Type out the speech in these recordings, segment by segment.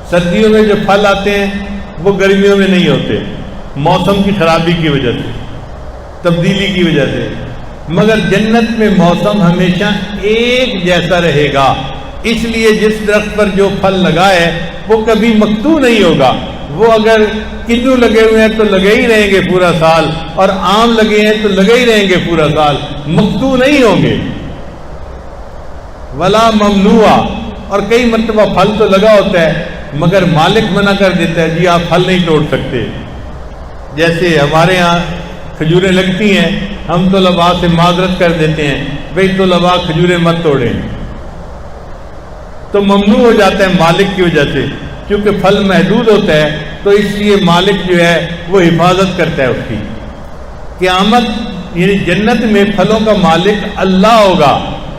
سردیوں میں جو پھل آتے ہیں وہ گرمیوں میں نہیں ہوتے، موسم کی خرابی کی وجہ سے، تبدیلی کی وجہ سے، مگر جنت میں موسم ہمیشہ ایک جیسا رہے گا، اس لیے جس درخت پر جو پھل لگا ہے وہ کبھی مقطوع نہیں ہوگا۔ وہ اگر کنو لگے ہوئے ہیں تو لگے ہی رہیں گے پورا سال، اور آم لگے ہیں تو لگے ہی رہیں گے پورا سال، مقطوع نہیں ہوں گے۔ ولا ممنوع، اور کئی مرتبہ پھل تو لگا ہوتا ہے مگر مالک منع کر دیتا ہے، جی آپ پھل نہیں توڑ سکتے۔ جیسے ہمارے ہاں کھجوریں لگتی ہیں، ہم طلباء سے معذرت کر دیتے ہیں، بھئی طلباء کھجوریں مت توڑیں، تو ممنوع ہو جاتا ہے مالک کی وجہ سے، کیونکہ پھل محدود ہوتا ہے، تو اس لیے مالک جو ہے وہ حفاظت کرتا ہے اس کی۔ قیامت یعنی جنت میں پھلوں کا مالک اللہ ہوگا،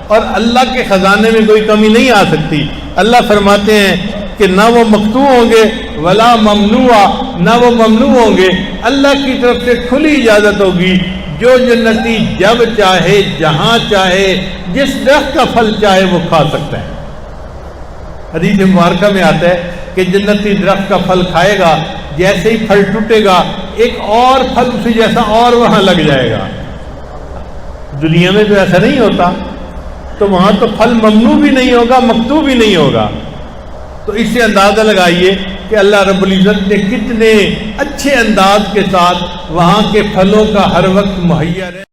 اور اللہ کے خزانے میں کوئی کمی نہیں آ سکتی۔ اللہ فرماتے ہیں کہ نہ وہ مقطوع ہوں گے ولا ممنوع، نہ وہ ممنوع ہوں گے، اللہ کی طرف سے کھلی اجازت ہوگی، جو جنتی جب چاہے جہاں چاہے جس درخت کا پھل چاہے وہ کھا سکتا ہے۔ حدیث مبارکہ میں آتا ہے کہ جنتی درخت کا پھل کھائے گا، جیسے ہی پھل ٹوٹے گا ایک اور پھل اسی جیسا اور وہاں لگ جائے گا۔ دنیا میں تو ایسا نہیں ہوتا، تو وہاں تو پھل ممنوع بھی نہیں ہوگا، مقطوع بھی نہیں ہوگا۔ تو اس سے اندازہ لگائیے کہ اللہ رب العزت نے کتنے اچھے انداز کے ساتھ وہاں کے پھلوں کا ہر وقت مہیا رہے۔